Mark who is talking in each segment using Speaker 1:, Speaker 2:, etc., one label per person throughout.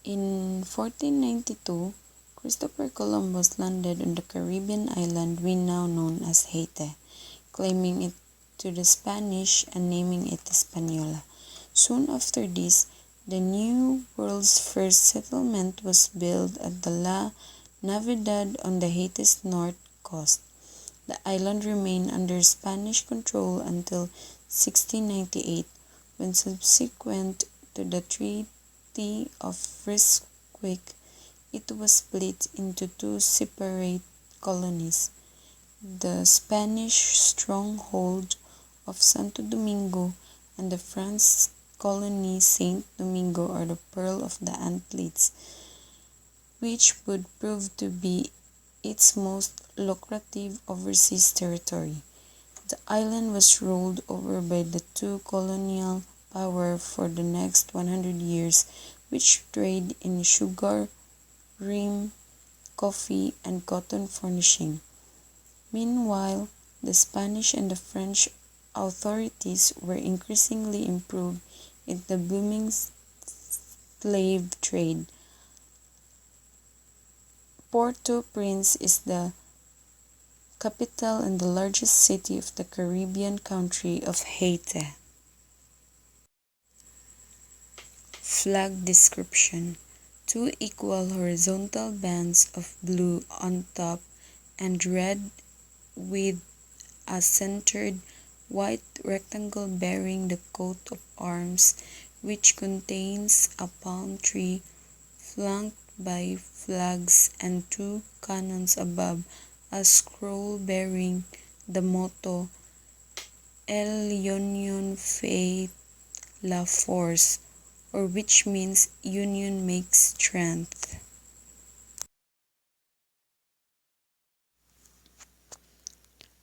Speaker 1: In 1492, Christopher Columbus landed on the Caribbean island we now know as Haiti, claiming it to the Spanish and naming it Hispaniola. Soon after this, the New World's first settlement was built at the La Navidad on the Haiti's north coast. The island remained under Spanish control until 1698, when subsequent to the Treaty of Ryswick, it was split into two separate colonies. The Spanish stronghold of Santo Domingo and the French colony Saint Domingo, or the Pearl of the Antilles, which would prove to be its most lucrative overseas territory. The island was ruled over by the two colonial powers for the next 100 years, which traded in sugar, rum, coffee, and cotton furnishing. Meanwhile, the Spanish and the French authorities were increasingly improved in the booming slave trade. Port-au-Prince is the capital and the largest city of the Caribbean country of Haiti. Flag description: two equal horizontal bands of blue on top and red with a centered white rectangle bearing the coat of arms, which contains a palm tree flanked by flags and two cannons above a scroll bearing the motto "El Union fait la force", or which means "Union makes strength".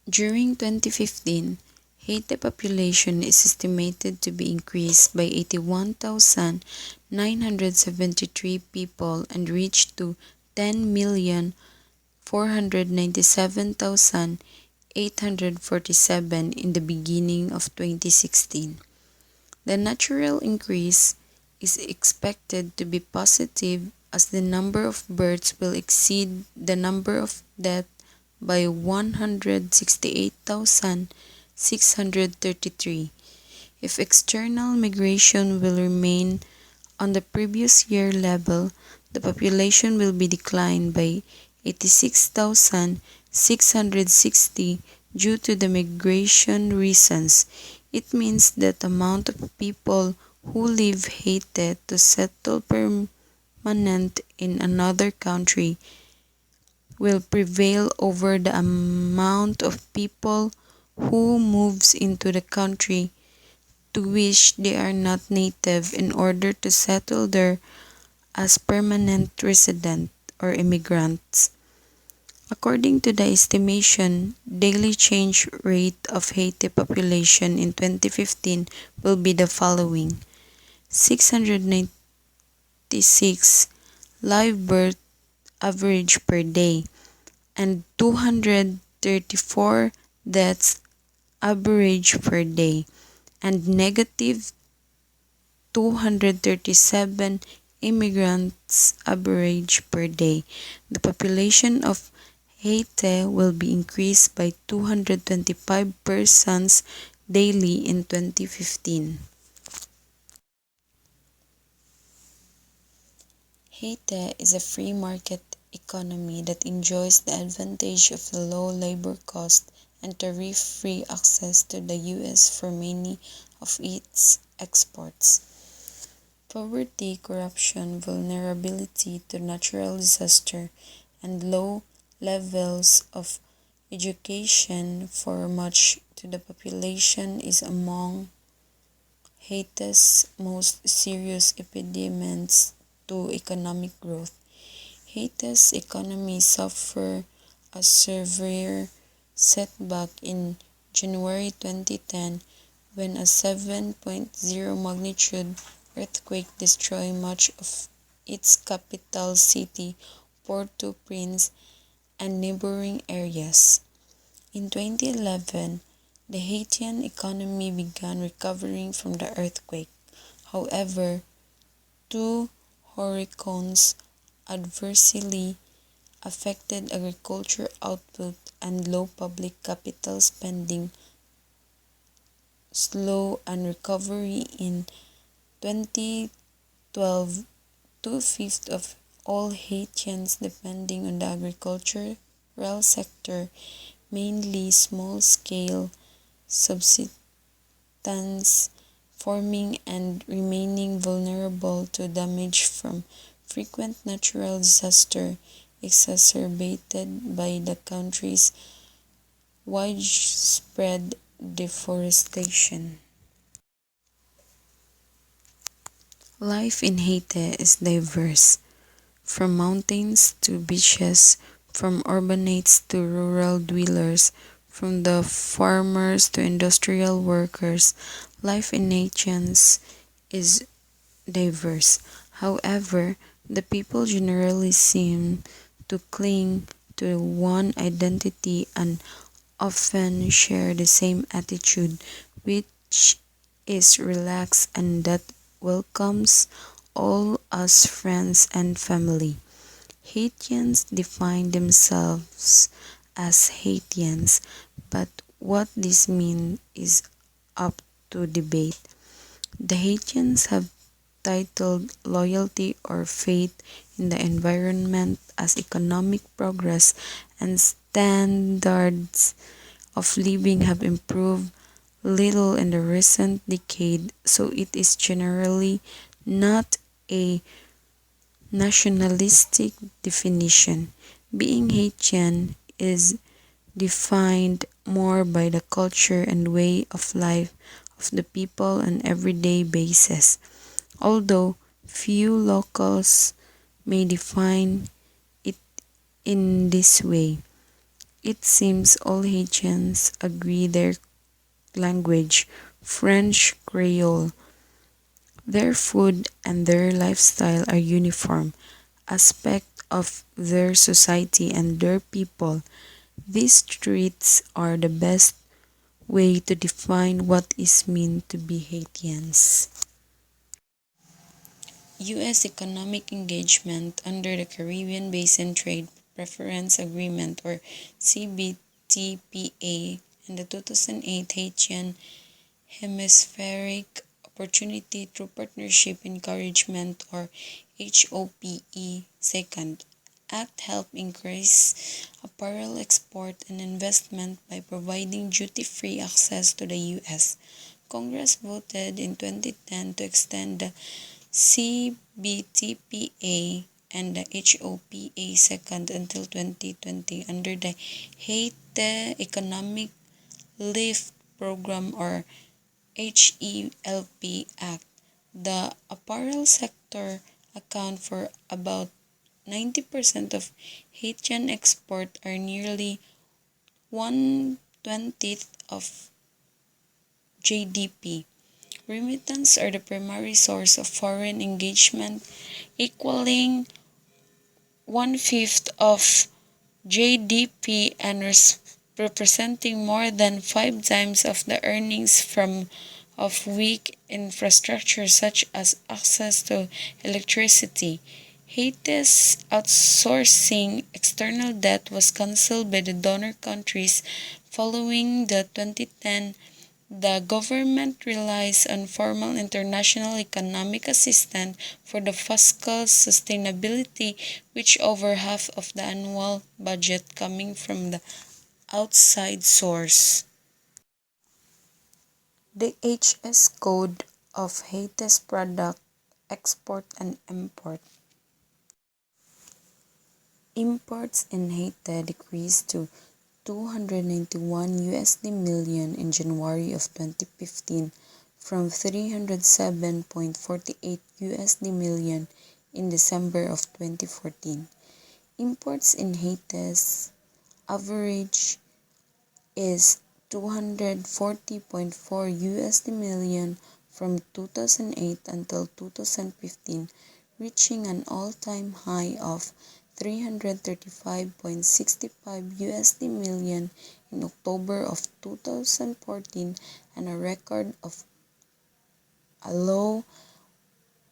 Speaker 1: During 2015, Haiti population is estimated to be increased by 81,973 people and reached to 10,497,847 in the beginning of 2016. The natural increase is expected to be positive as the number of births will exceed the number of deaths by 168,633. If external migration will remain on the previous year level, the population will be declined by 86,660 due to the migration reasons. It means that the amount of people who leave Haiti to settle permanent in another country will prevail over the amount of people who moves into the country to which they are not native in order to settle there as permanent resident or immigrants. According to the estimation, daily change rate of Haiti population in 2015 will be the following: 696 live birth average per day and 234 deaths average per day and negative 237 immigrants average per day. The population of Haiti will be increased by 225 persons daily in 2015. Haiti is a free market economy that enjoys the advantage of the low labor cost and tariff-free access to the U.S. for many of its exports. Poverty, corruption, vulnerability to natural disaster, and low levels of education for much to the population is among Haiti's most serious impediments to economic growth. Haiti's economy suffered a severe setback in January 2010 when a 7.0 magnitude earthquake destroyed much of its capital city, Port-au-Prince, and neighboring areas. In 2011, the Haitian economy began recovering from the earthquake. However, two hurricanes adversely affected agriculture output and low public capital spending slow and recovery in 2012. Two-fifths of all Haitians depending on the agricultural sector, mainly small-scale subsistence farming and remaining vulnerable to damage from frequent natural disaster exacerbated by the country's widespread deforestation. Life in Haiti is diverse, from mountains to beaches, from urbanates to rural dwellers, from the farmers to industrial workers. Life in Haitians is diverse. However, the people generally seem to cling to one identity and often share the same attitude, which is relaxed and that welcomes all as friends and family. Haitians define themselves as Haitians, but what this means is up to debate. The Haitians have titled loyalty or faith in the environment as economic progress and standards of living have improved little in the recent decade, so it is generally not a nationalistic definition. Being Haitian is defined more by the culture and way of life of the people on an everyday basis. Although few locals may define it in this way, it seems all Haitians agree their language, French Creole, their food and their lifestyle are uniform aspect of their society and their people. These traits are the best way to define what is meant to be Haitians. U.S. economic engagement under the Caribbean Basin Trade Preference Agreement or CBTPA and the 2008 Haitian Hemispheric Opportunity Through Partnership Encouragement or HOPE Second Act help increase apparel export and investment by providing duty-free access to the U.S. Congress voted in 2010 to extend the CBTPA and the HOPA second until 2020 under the Haiti Economic Lift Program or HELP Act. The apparel sector account for about 90% of Haitian export are nearly 1/20 of GDP. Remittance are the primary source of foreign engagement, equaling 1/5 of GDP and representing more than 5 times of the earnings from of weak infrastructure such as access to electricity. Haiti's outsourcing external debt was cancelled by the donor countries following the 2010. The government relies on formal international economic assistance for the fiscal sustainability, which over half of the annual budget coming from the outside source. The HS code of Haiti's product export and import. Imports in Haiti decreased to 291 USD million in January of 2015 from 307.48 USD million in December of 2014. Imports in Haiti's average is 240.4 USD million from 2008 until 2015, reaching an all-time high of 335.65 USD million in October of 2014 and a record of a low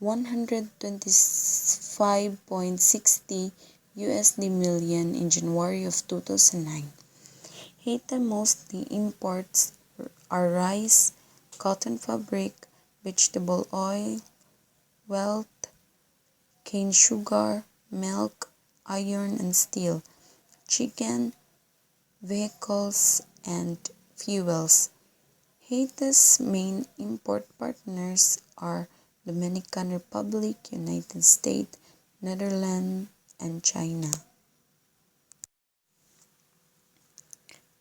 Speaker 1: $125.60 million in January of 2009. Haiti mostly imports are rice, cotton fabric, vegetable oil, wealth, cane sugar, milk, iron and steel, chicken, vehicles, and fuels. Haiti's main import partners are Dominican Republic, United States, Netherlands, and China.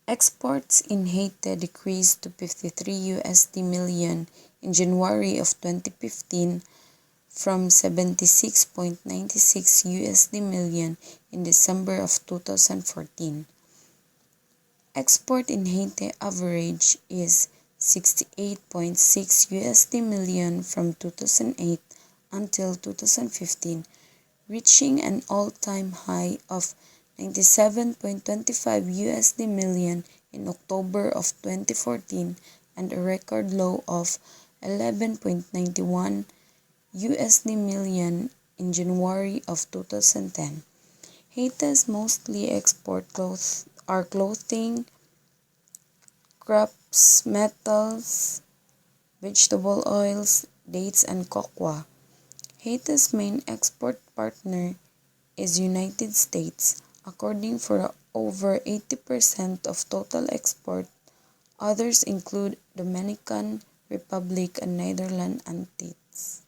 Speaker 1: Exports in Haiti decreased to 53 million in January of 2015 from 76.96 million in December of 2014. Export in Haiti average is 68.6 million from 2008 until 2015, reaching an all-time high of 97.25 million in October of 2014 and a record low of 11.91 million in January of 2010. Haiti's mostly export clothing, crops, metals, vegetable oils, dates, and cocoa. Haiti's main export partner is United States, accounting for over 80% of total export. Others include Dominican Republic and Netherlands and States.